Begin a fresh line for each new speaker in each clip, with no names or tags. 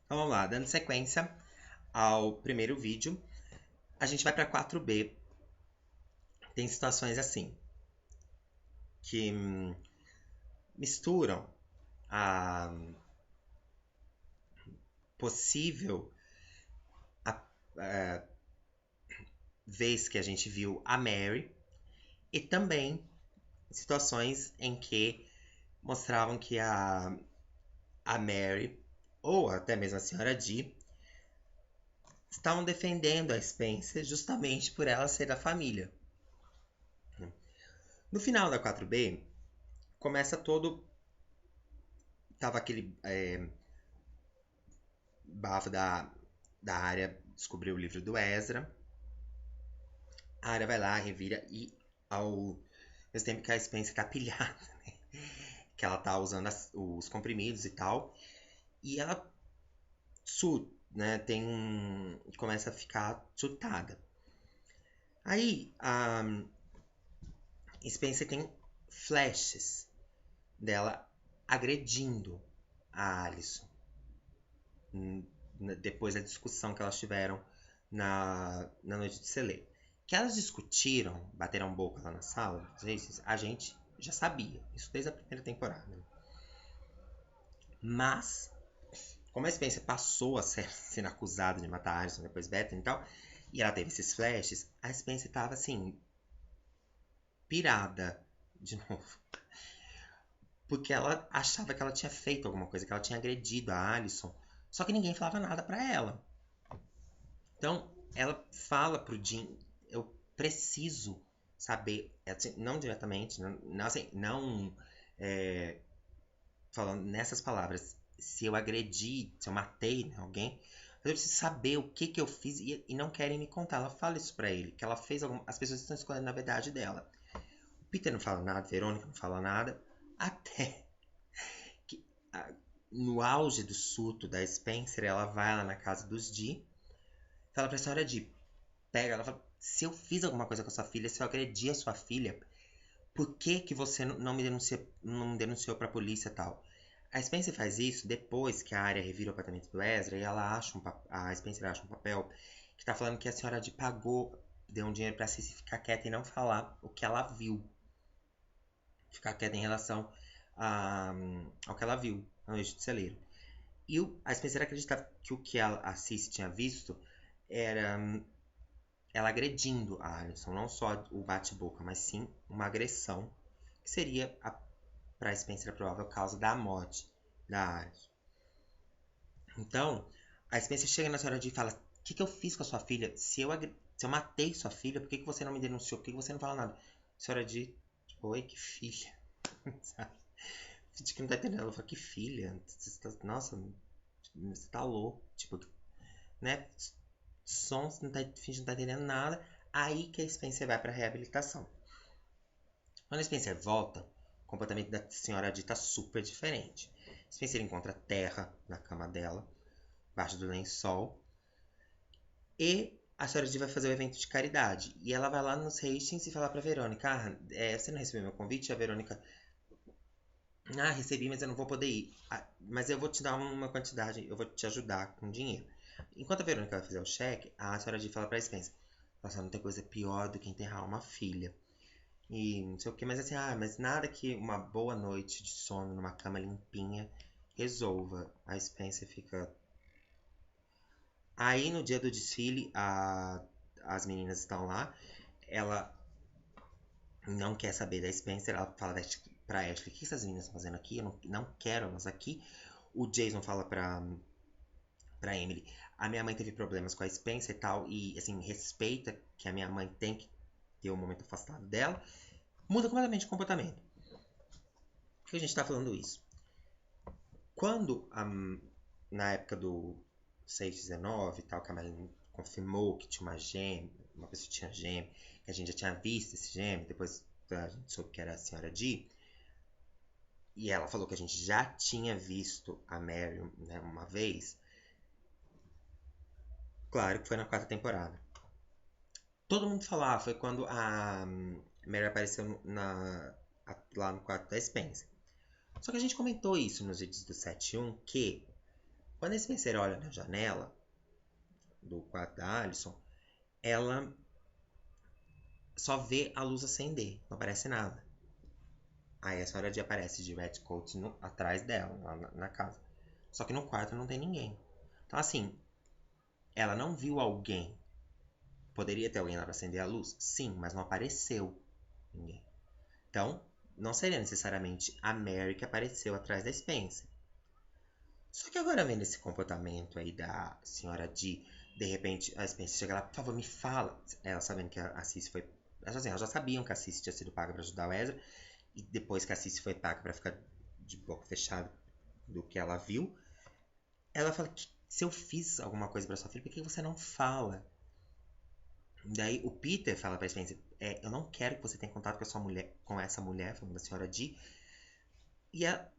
Então vamos lá, dando sequência ao primeiro vídeo, a gente vai para 4B. Tem situações assim, que misturam a possível a vez que a gente viu a Mary e também situações em que mostravam que a Mary ou até mesmo a senhora Dee estavam defendendo a Spencer justamente por ela ser da família. No final da 4B, começa todo. Tava aquele bafo da área descobrir o livro do Ezra. A área vai lá, revira e ao mesmo tempo que a Spencer tá pilhada, né? Que ela tá usando os comprimidos e tal. E ela né, começa a ficar surtada. Aí a Spencer tem flashes dela agredindo a Alison. Depois da discussão que elas tiveram na noite de Celê. Que elas discutiram, bateram boca lá na sala, a gente já sabia. Isso desde a primeira temporada. Mas, como a Spencer passou a sendo acusada de matar a Alison, depois Bethany e tal, e ela teve esses flashes, a Spencer tava assim, pirada de novo. Porque ela achava que ela tinha feito alguma coisa, que ela tinha agredido a Alison. Só que ninguém falava nada pra ela. Então, ela fala pro Jim, eu preciso saber, assim, não diretamente, não falando nessas palavras, se eu agredi, se eu matei, né, alguém, eu preciso saber o que eu fiz e não querem me contar. Ela fala isso pra ele, que ela fez as pessoas estão escolhendo a verdade dela. O Peter não fala nada, a Verônica não fala nada, até que no auge do surto da Spencer, ela vai lá na casa dos Dee, fala pra senhora Dee, pega, ela fala, se eu fiz alguma coisa com a sua filha, se eu agredi a sua filha, por que você não me denunciou pra polícia e tal? A Spencer faz isso depois que a área revira o apartamento do Ezra e ela acha a Spencer acha um papel que tá falando que a senhora de pagou, deu um dinheiro pra Cici ficar quieta e não falar o que ela viu. Ficar quieta em relação ao que ela viu na noite de celeiro. E a Spencer acreditava que o que a Cici tinha visto era ela agredindo a Alison, não só o bate-boca, mas sim uma agressão, que seria, para Spencer, a provável causa da morte da Alison. Então, a Spencer chega na senhora Dee e fala: o que eu fiz com a sua filha? Se eu matei sua filha, por que você não me denunciou? Por que você não fala nada? A senhora Dee, oi, que filha. Sabe? Finge que não tá entendendo. Ela fala: que filha? Nossa, você tá louco. Tipo, né? Sons, não tá, finge não tá entendendo nada. Aí que a Spencer vai pra reabilitação. Quando a Spencer volta, o comportamento da senhora Dee tá super diferente. Spencer encontra terra na cama dela, embaixo do lençol. E a senhora Dee vai fazer o evento de caridade. E ela vai lá nos Hastings e fala pra Verônica: você não recebeu meu convite? E a Verônica: recebi, mas eu não vou poder ir. Mas eu vou te dar uma quantidade, eu vou te ajudar com dinheiro. Enquanto a Verônica vai fazer o cheque, a senhora Dee fala pra Spencer: nossa, não tem coisa pior do que enterrar uma filha. E não sei o que, mas assim, mas nada que uma boa noite de sono numa cama limpinha resolva. A Spencer fica. Aí no dia do desfile, as meninas estão lá. Ela não quer saber da Spencer. Ela fala pra Ashley: o que essas meninas estão fazendo aqui? Eu não quero elas aqui. O Jason fala pra Emily: a minha mãe teve problemas com a Spencer e tal. E assim, respeita que a minha mãe tem que ter um momento afastado dela. Muda completamente o comportamento. Por que a gente tá falando isso? Quando, na época do 619 e tal, que a Marilyn confirmou que tinha uma gêmea, uma pessoa que tinha gêmea, que a gente já tinha visto esse gêmeo, depois a gente soube que era a senhora Dee, e ela falou que a gente já tinha visto a Mary, né, uma vez, claro que foi na quarta temporada. Todo mundo falava, foi quando a Mary apareceu lá no quarto da Spencer. Só que a gente comentou isso nos vídeos do 7.1, que Quando a Spencer olha na janela do quarto da Alison, ela só vê a luz acender, não aparece nada. Aí a senhora D aparece de red coat atrás dela, lá na casa. Só que no quarto não tem ninguém. Então, assim, ela não viu alguém. Poderia ter alguém lá para acender a luz? Sim, mas não apareceu ninguém. Então, não seria necessariamente a Mary que apareceu atrás da Spencer. Só que agora vendo esse comportamento aí da senhora de repente a Spencer chega lá, por favor, me fala. Ela sabendo que a Cici foi. Elas já sabiam que a Cici tinha sido paga para ajudar o Ezra. E depois que a Cici foi paga para ficar de boca fechada do que ela viu, ela fala que se eu fiz alguma coisa para sua filha, por que você não fala? Daí o Peter fala pra Spencer, eu não quero que você tenha contato com a sua mulher, com essa mulher, falando da senhora D. E ela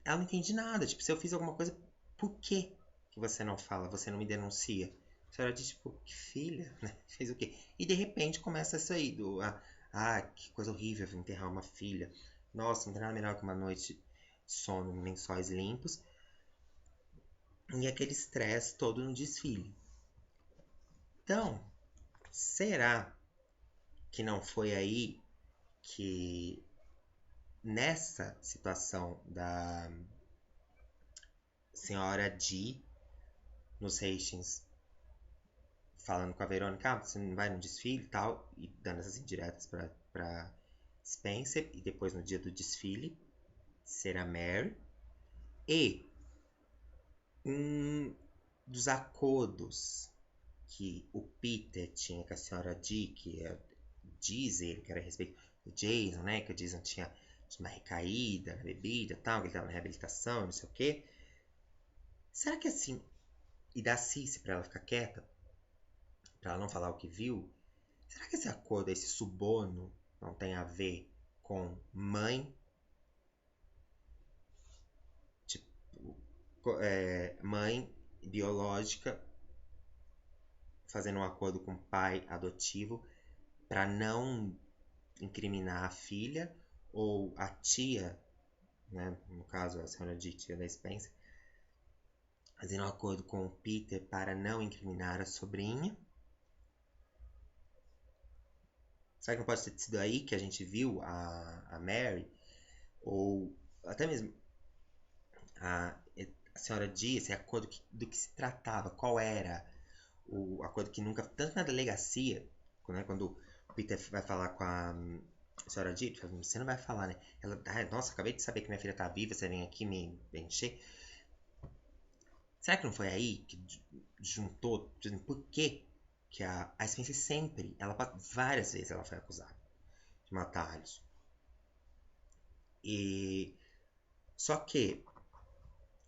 não entende nada. Tipo, se eu fiz alguma coisa, por que você não fala? Você não me denuncia? A senhora D, tipo, que filha, né? Fez o quê? E de repente começa isso aí, que coisa horrível enterrar uma filha. Nossa, não tem nada melhor que uma noite de sono em lençóis limpos. E aquele estresse todo no desfile. Então, será que não foi aí que nessa situação da senhora D nos Hastings falando com a Verônica, você não vai no desfile e tal, e dando essas indiretas pra Spencer, e depois no dia do desfile será Mary, e um dos acordos que o Peter tinha com a senhora D, diz ele que era a respeito do Jason, né, que o Jason tinha uma recaída na bebida e tal, que ele estava na reabilitação, não sei o quê. Será que assim, e da Cici pra ela ficar quieta, pra ela não falar o que viu, será que esse acordo, esse suborno, não tem a ver com mãe, tipo, mãe biológica fazendo um acordo com o pai adotivo para não incriminar a filha, ou a tia, né, no caso a senhora de tia da Spencer, fazendo um acordo com o Peter para não incriminar a sobrinha? Será que não pode ter sido aí que a gente viu a Mary? Ou até mesmo a, a senhora D, esse acordo do que se tratava? Qual era o acordo que nunca... Tanto na delegacia, né, quando o Peter vai falar com a senhora D, você não vai falar, né? Ela, nossa, acabei de saber que minha filha tá viva, você vem aqui me encher. Será que não foi aí que juntou? Por que a Spencer sempre, várias vezes ela foi acusada de matar Alice. E só que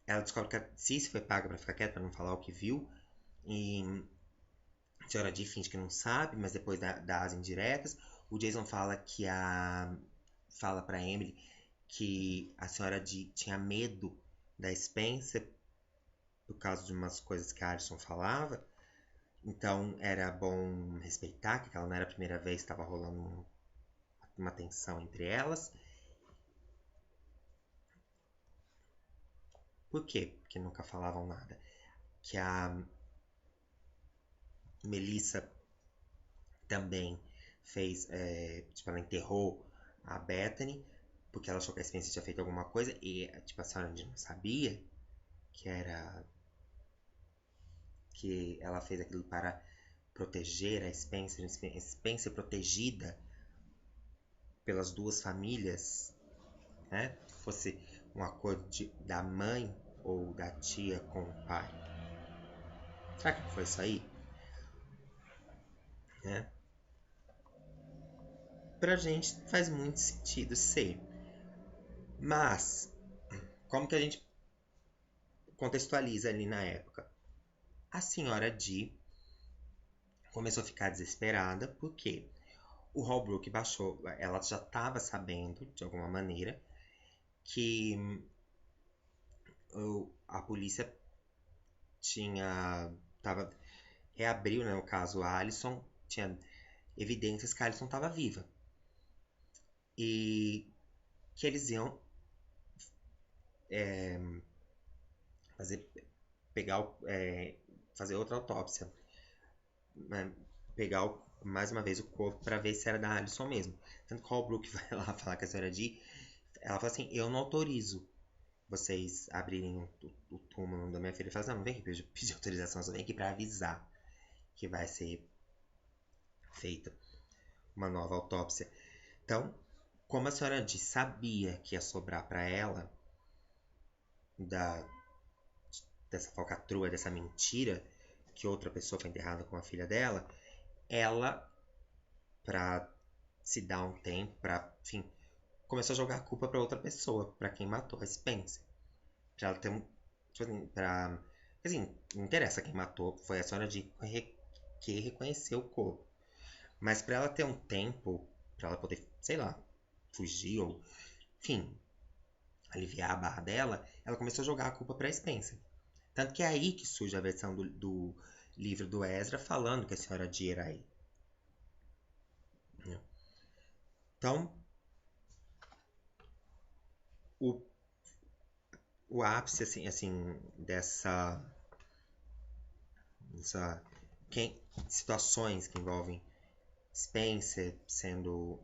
ela descobre que a Cici foi paga pra ficar quieta, pra não falar o que viu. E a senhora D finge que não sabe, mas depois dá as indiretas. O Jason fala pra Emily que a senhora D tinha medo da Spencer por causa de umas coisas que a Alison falava. Então era bom respeitar, que ela não era a primeira vez que estava rolando uma tensão entre elas. Por quê? Porque nunca falavam nada. Que a Melissa também fez, tipo, ela enterrou a Bethany porque ela achou que a Spencer tinha feito alguma coisa e, tipo, a senhora não sabia que era que ela fez aquilo para proteger a Spencer, Spencer protegida pelas duas famílias, né? Fosse um acordo da mãe ou da tia com o pai. Será que foi isso aí? Né? Pra gente faz muito sentido ser. Mas, como que a gente contextualiza ali na época? A senhora D começou a ficar desesperada porque o Holbrook baixou, ela já estava sabendo, de alguma maneira, que a polícia reabriu, né, o caso Alison, tinha evidências que a Alison estava viva e que eles iam fazer fazer outra autópsia. Né? Mais uma vez o corpo para ver se era da Alison mesmo. Tanto que o Holbrook vai lá falar com a senhora Dee, ela fala assim, eu não autorizo vocês abrirem o túmulo da minha filha. Ele fala assim, não vem aqui pedir autorização, só vem aqui para avisar que vai ser feita uma nova autópsia. Então, como a senhora Dee sabia que ia sobrar para ela dessa falcatrua, dessa mentira, que outra pessoa foi enterrada com a filha dela, ela, pra se dar um tempo, enfim, começou a jogar a culpa pra outra pessoa, pra quem matou a Spencer. Pra ela ter um. Assim, não interessa quem matou, foi a senhora Dee que reconheceu o corpo. Mas pra ela ter um tempo, pra ela poder, sei lá, fugir ou, enfim, aliviar a barra dela, ela começou a jogar a culpa pra Spencer. Tanto que é aí que surge a versão do livro do Ezra falando que a senhora Dee era aí. Então, o ápice assim dessa situações que envolvem Spencer sendo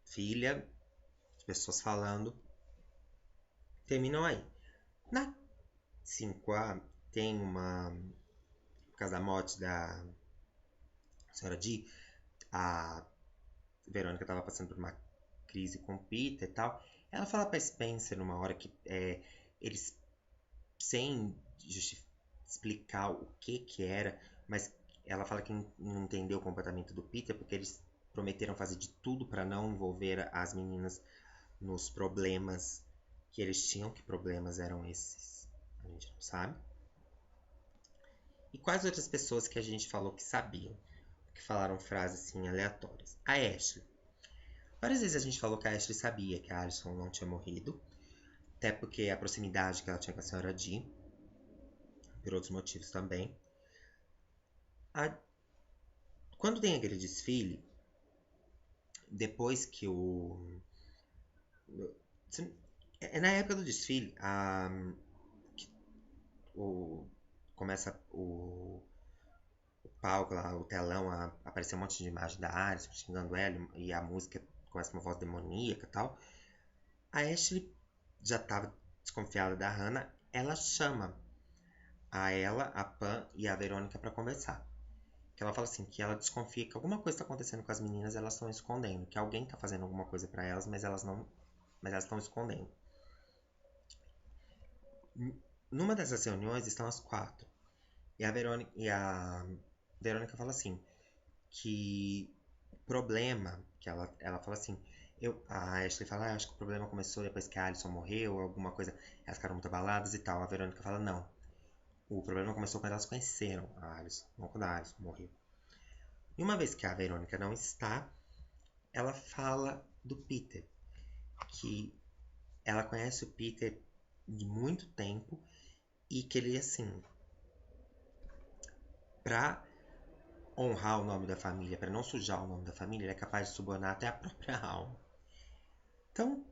filha, as pessoas falando, terminam aí. Na 5A tem por causa da morte da senhora Dee, a Verônica estava passando por uma crise com o Peter e tal. Ela fala pra Spencer numa hora que eles, sem explicar o que era, mas ela fala que não entendeu o comportamento do Peter porque eles prometeram fazer de tudo para não envolver as meninas nos problemas que eles tinham. Que problemas eram esses? A gente não sabe. E quais outras pessoas que a gente falou que sabiam? Que falaram frases assim aleatórias? A Ashley. Várias vezes a gente falou que a Ashley sabia que a Alison não tinha morrido. Até porque a proximidade que ela tinha com a senhora Dee. Por outros motivos também. Quando tem aquele desfile, depois que é na época do desfile, começa o palco lá, o telão, a aparecer um monte de imagem da Alison xingando ela, e a música começa com uma voz demoníaca e tal. A Ashley já estava desconfiada da Hannah, ela chama ela, a Pam e a Verônica para conversar. Que ela fala assim, que ela desconfia que alguma coisa está acontecendo com as meninas, elas estão escondendo, que alguém está fazendo alguma coisa para elas, mas elas estão escondendo. Numa dessas reuniões estão as 4. E a Verônica fala assim, que o problema, que ela fala assim, a Ashley fala, acho que o problema começou depois que a Alison morreu, alguma coisa, elas ficaram muito abaladas e tal. A Verônica fala, não, o problema começou quando elas conheceram a Alison, não quando a Alison morreu. E uma vez que a Verônica não está, ela fala do Peter, que ela conhece o Peter de muito tempo e que ele, assim, pra honrar o nome da família, para não sujar o nome da família, ele é capaz de subornar até a própria alma. Então,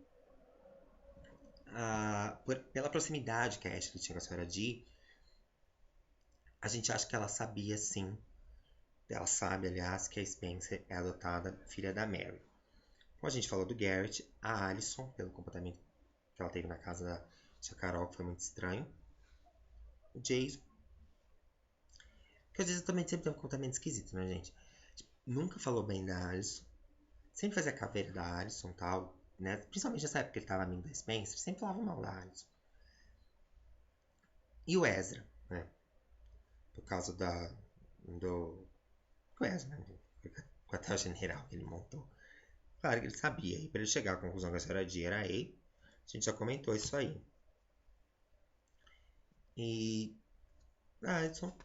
pela proximidade que a Ashley tinha com a senhora Dee, a gente acha que ela sabia sim. Ela sabe, aliás, que a Spencer é adotada filha da Mary. Como a gente falou do Garrett, a Alison, pelo comportamento que ela teve na casa da tia Carol, que foi muito estranho. O Jason, que às vezes também sempre tem um comportamento esquisito, né, gente? Nunca falou bem da Alison. Sempre fazia caveira da Alison e tal, né? Principalmente nessa época que ele tava amigo da Spencer, sempre falava mal da Alison. E o Ezra, né? Por causa do Ezra, né? O quartel-general que ele montou. Claro que ele sabia. E para ele chegar à conclusão que a senhora Dee era aí, a gente já comentou isso aí. E a Alison,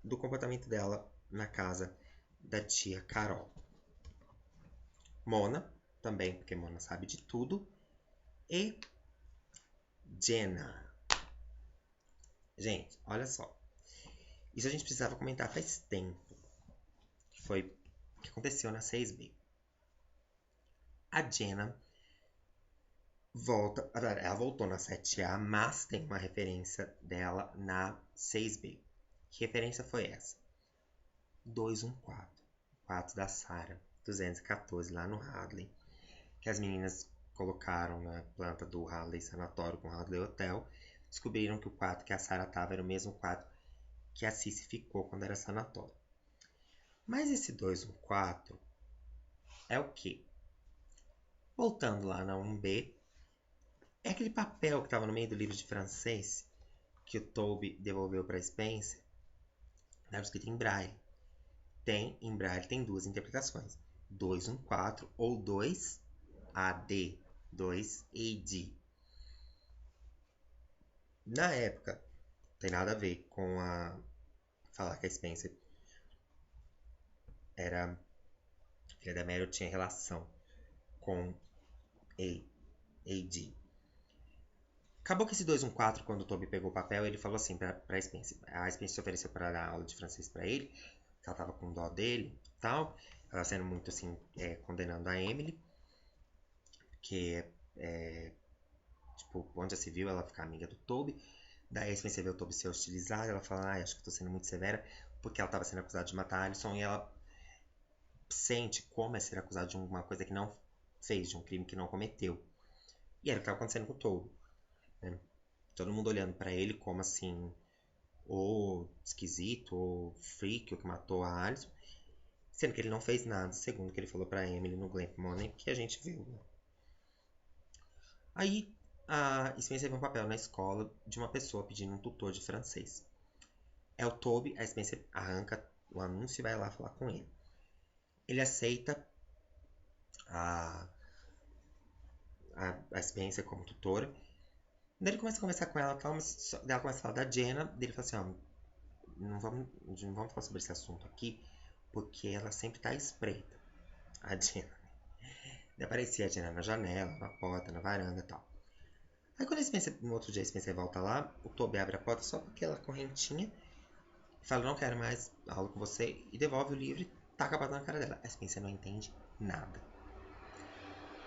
do comportamento dela na casa da tia Carol. Mona, também, porque Mona sabe de tudo. E Jenna. Gente, olha só. Isso a gente precisava comentar faz tempo. Que foi o que aconteceu na 6B. A Jenna volta. Ela voltou na 7A, mas tem uma referência dela na 6B. Que referência foi essa? 214. O quarto da Sarah, 214, lá no Hadley. Que as meninas colocaram na planta do Hadley Sanatório com o Hadley Hotel. Descobriram que o quarto que a Sarah estava era o mesmo quarto que a Cici ficou quando era sanatório. Mas esse 214 é o quê? Voltando lá na 1B, é aquele papel que estava no meio do livro de francês que o Toby devolveu para Spencer. Estava escrito em braille. Em braille tem duas interpretações: 214 ou 2AD, 2AD. Na época, não tem nada a ver com falar que a Spencer era filha da Meryl, tinha relação com AD. Acabou que esse 214, quando o Toby pegou o papel, ele falou assim pra Spencer. A Spencer se ofereceu para dar aula de francês para ele, que ela tava com dó dele e tal. Ela sendo muito assim, condenando a Emily, que tipo, onde já se viu ela ficar amiga do Toby. Daí a Spencer vê o Toby ser hostilizado, ela fala, acho que eu tô sendo muito severa, porque ela tava sendo acusada de matar a Alison, e ela sente como é ser acusada de uma coisa que não fez, de um crime que não cometeu. E era o que estava acontecendo com o Toby, né? Todo mundo olhando pra ele como assim, ou esquisito, ou freak, o que matou a Alison, sendo que ele não fez nada, segundo o que ele falou pra Emily no Glamp Money, que a gente viu, né? Aí a Spencer vê um papel na escola de uma pessoa pedindo um tutor de francês. É o Toby, a Spencer arranca o anúncio e vai lá falar com ele. Ele aceita a Spencer como tutora. Daí ele começa a conversar com ela e tal, mas ela começa a falar da Jenna. Daí ele fala assim, ó, não vamos falar sobre esse assunto aqui, porque ela sempre tá espreita, a Jenna. Daí aparecia a Jenna na janela, na porta, na varanda e tal. Aí quando no outro dia a Spencer volta lá, o Toby abre a porta só com aquela correntinha e fala, não quero mais aula com você, e devolve o livro e taca a porta na cara dela. A Spencer não entende nada.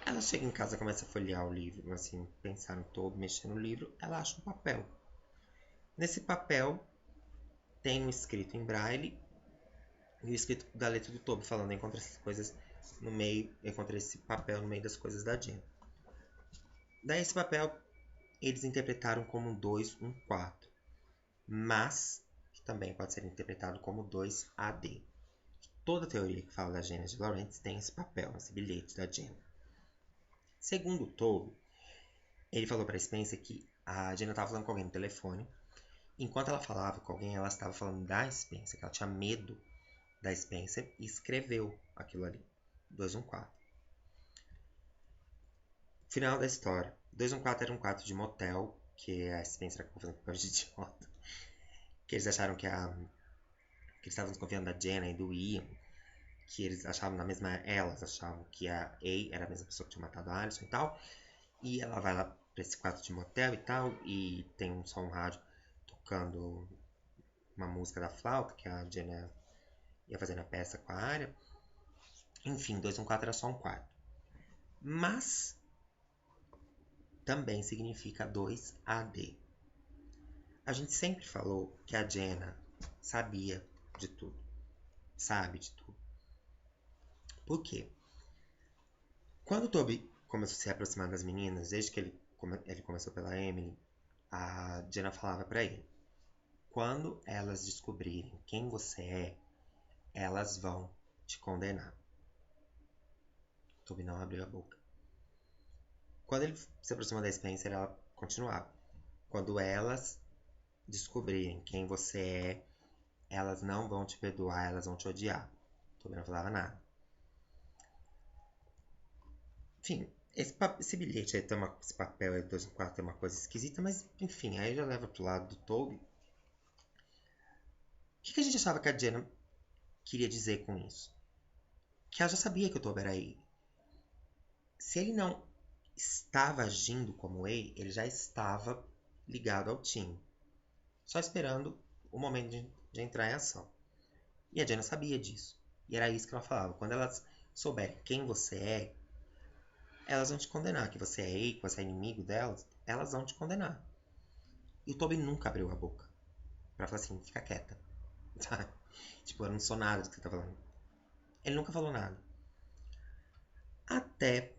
Ela chega em casa, começa a folhear o livro, assim, pensar no Toby, mexer no livro, ela acha um papel. Nesse papel tem um escrito em braille e o escrito da letra do Toby falando, encontra essas coisas no meio, encontra esse papel no meio das coisas da Jenna. Daí esse papel eles interpretaram como 214, mas que também pode ser interpretado como 2AD. Toda teoria que fala da Jenna de Lawrence tem esse papel, esse bilhete da Jenna. Segundo o Toby, ele falou para Spencer que a Jenna estava falando com alguém no telefone. Enquanto ela falava com alguém, ela estava falando da Spencer, que ela tinha medo da Spencer e escreveu aquilo ali. 214. Final da história. 214 era um quarto de motel, que a Spencer acabou fazendo papel de idiota. Que eles acharam que eles estavam desconfiando da Jenna e do Ian. Que eles achavam elas achavam que a A era a mesma pessoa que tinha matado a Alison e tal. E ela vai lá pra esse quarto de motel e tal, e tem só um rádio tocando uma música da flauta, que a Jenna ia fazendo a peça com a área. Enfim, 214 era só um quarto. Mas também significa 2AD. A gente sempre falou que a Jenna sabia de tudo. Sabe de tudo. Por quê? Quando o Toby começou a se aproximar das meninas, desde que ele começou pela Emily, a Jenna falava pra ele: quando elas descobrirem quem você é, elas vão te condenar. O Toby não abriu a boca. Quando ele se aproximou da Spencer, ela continuava: quando elas descobrirem quem você é, elas não vão te perdoar, elas vão te odiar. O Toby não falava nada. Enfim, esse bilhete aí, esse papel aí, 214 tem uma coisa esquisita, mas enfim, aí já leva pro lado do Toby. O que a gente achava que a Jenna queria dizer com isso? Que ela já sabia que o Toby era ele. Se ele não estava agindo como ele já estava ligado ao time. Só esperando o momento de entrar em ação. E a Jenna sabia disso. E era isso que ela falava. Quando elas souberem quem você é, elas vão te condenar. Que você é que você é inimigo delas, elas vão te condenar. E o Toby nunca abriu a boca pra falar assim, fica quieta. Sabe? Tipo, eu não sou nada do que você tá falando. Ele nunca falou nada. Até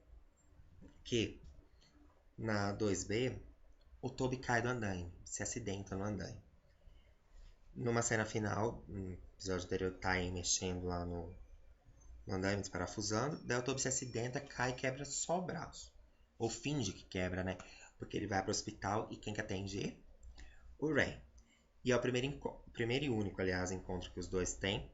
que na 2B, o Toby cai do andaime, se acidenta no andaime. Numa cena final, no episódio anterior, tá aí mexendo lá no andaime, desparafusando. Daí o Toby se acidenta, cai e quebra só o braço. Ou finge que quebra, né? Porque ele vai pro hospital e quem que atende? O Ray. E é o primeiro e único, aliás, encontro que os dois têm.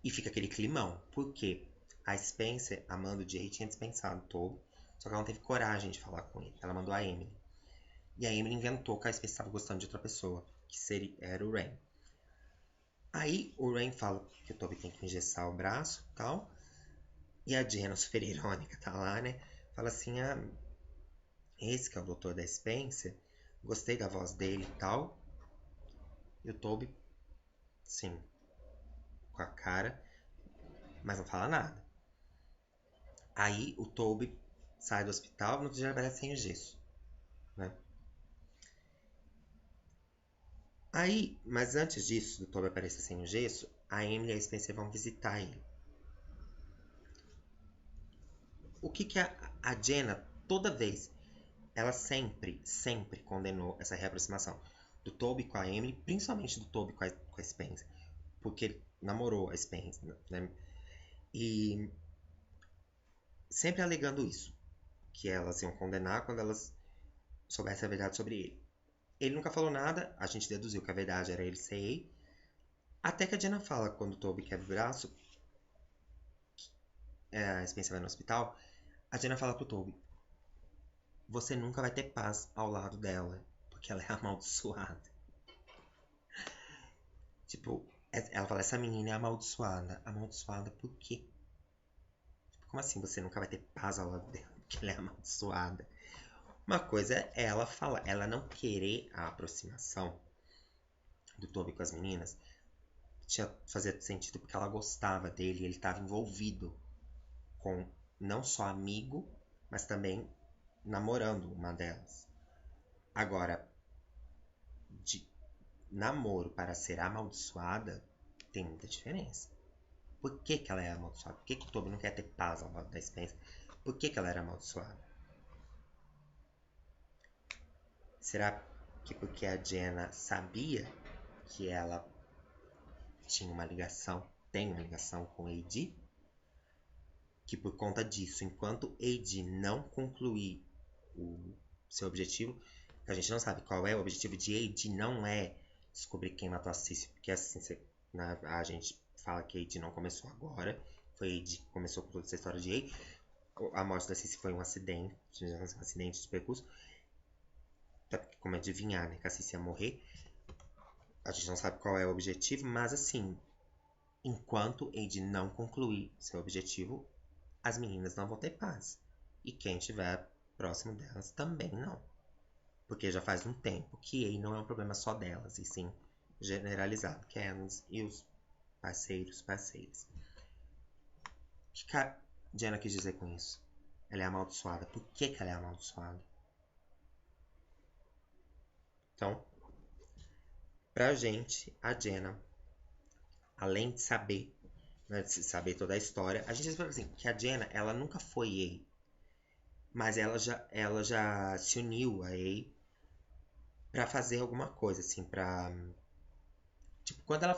E fica aquele climão. Por quê? A Spencer, a mãe do Jay, tinha dispensado o Toby. Só que ela não teve coragem de falar com ele. Ela mandou a Emily. E a Emily inventou que a Spencer estava gostando de outra pessoa. Que era o Rain. Aí o Rain fala que o Toby tem que engessar o braço e tal. E a Jenna, super irônica, tá lá, né? Fala assim, esse que é o doutor da Spencer. Gostei da voz dele e tal. E o Toby, sim, com a cara, mas não fala nada. Aí o Toby sai do hospital, no outro dia ele aparece sem o gesso, né? Aí, mas antes disso, do Toby aparecer sem o gesso, a Emily e a Spencer vão visitar ele. O que a Jenna, toda vez, ela sempre condenou essa reaproximação do Toby com a Emily, principalmente do Toby com a Spencer, porque ele namorou a Spencer, né? E sempre alegando isso, que elas iam condenar quando elas soubessem a verdade sobre ele. Ele nunca falou nada, a gente deduziu que a verdade era ele ser. Até que a Jenna fala, quando o Toby quebra o braço, a Spencer vai no hospital, a Jenna fala pro Toby, você nunca vai ter paz ao lado dela, porque ela é amaldiçoada. Tipo, ela fala, essa menina é amaldiçoada. Amaldiçoada por quê? Tipo, como assim você nunca vai ter paz ao lado dela, porque ela é amaldiçoada? Uma coisa é ela falar, ela não querer a aproximação do Toby com as meninas, fazia sentido porque ela gostava dele e ele estava envolvido com não só amigo, mas também namorando uma delas. Agora, de namoro para ser amaldiçoada, tem muita diferença. Por que, que ela é amaldiçoada? Por que, que o Toby não quer ter paz ao lado da Spencer? Por que, que ela era amaldiçoada? Será que porque a Jenna sabia que ela tinha uma ligação, tem uma ligação com AD? Que por conta disso, enquanto AD não concluir o seu objetivo, a gente não sabe qual é o objetivo de AD, não é descobrir quem matou a Cissy, porque assim, a gente fala que AD não começou agora, foi AD que começou com toda essa história de a morte da Cissy foi um acidente de percurso, como adivinhar, né, que a Cissy ia morrer, a gente não sabe qual é o objetivo, mas assim, enquanto AD não concluir seu objetivo, as meninas não vão ter paz. E quem estiver próximo delas também não. Porque já faz um tempo que aí não é um problema só delas, e sim generalizado, que é elas e os parceiras. O que a Jenna quis dizer com isso? Ela é amaldiçoada. Por que ela é amaldiçoada? Então, pra gente, a Jenna, além de saber, né, de saber toda a história, a gente espera assim, que a Jenna, ela nunca foi EI, mas ela já se uniu a EI pra fazer alguma coisa, assim, pra... Tipo, quando ela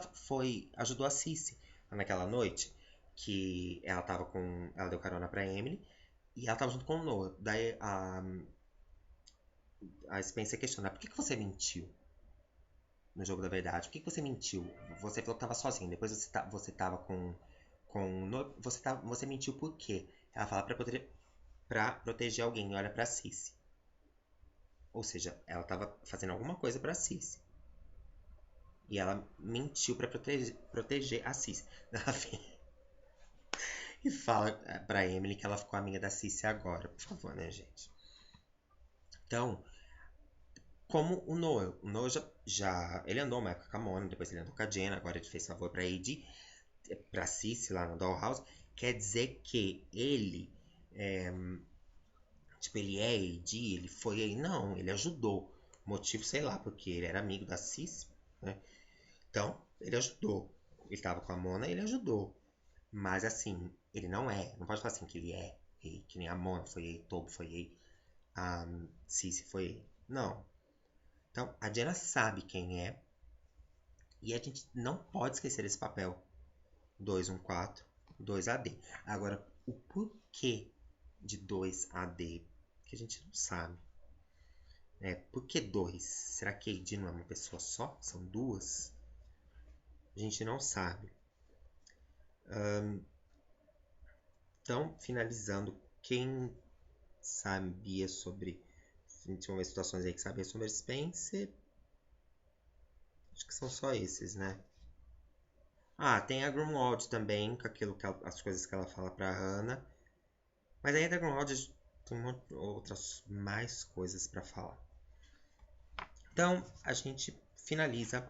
ajudou a Cissy naquela noite, que ela tava com... Ela deu carona pra Emily, e ela tava junto com o Noah. Daí a Spencer questiona, por que você mentiu no jogo da verdade? Por que você mentiu? Você falou que tava sozinho, depois você tava com Noah, você mentiu por quê? Ela fala pra proteger alguém, e olha pra Cissy. Ou seja, ela tava fazendo alguma coisa pra Cissy. E ela mentiu pra proteger a Cissy. Ela vem e fala pra Emily que ela ficou amiga da Cissy agora. Por favor, né, gente? Então, como o Noah. O Noah já ele andou uma época com a Mona, depois ele andou com a Jenna, agora ele fez favor pra AD, pra Cissy lá no Dollhouse. Quer dizer que ele... tipo, ele é AD, ele foi aí. Não, ele ajudou. Motivo, sei lá, porque ele era amigo da Cis, né? Então, ele ajudou. Ele tava com a Mona, ele ajudou. Mas assim, ele não é. Não pode falar assim que ele é gay, que nem a Mona foi gay, Tobo foi gay, a Cici foi gay. Não. Então, a Diana sabe quem é. E a gente não pode esquecer esse papel. 214, 2AD. Agora, o porquê de 2AD, que a gente não sabe. Por que 2? Será que AD não é uma pessoa só? São duas? A gente não sabe. Então, finalizando, quem sabia sobre... Tinha umas situações aí que sabia sobre Spencer. Acho que são só esses, né? Ah, tem a Grunwald também, com aquilo que as coisas que ela fala pra Hannah. Mas aí da Grunwald tem outras mais coisas pra falar. Então, a gente finaliza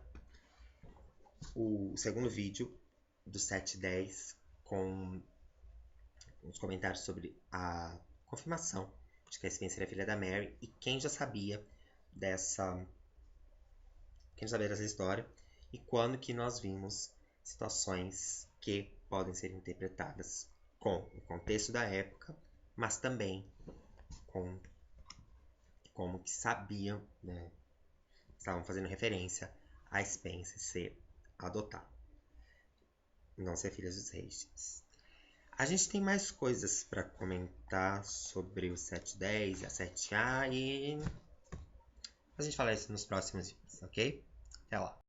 o segundo vídeo do 710 com uns comentários sobre a confirmação de que a Spencer é filha da Mary e quem já sabia dessa história e quando que nós vimos situações que podem ser interpretadas com o contexto da época, mas também com como que sabiam, né, estavam fazendo referência a Spencer ser adotado, não ser filha dos Hastings. A gente tem mais coisas para comentar sobre o 710 e a 7A e a gente fala isso nos próximos vídeos, ok? Até lá!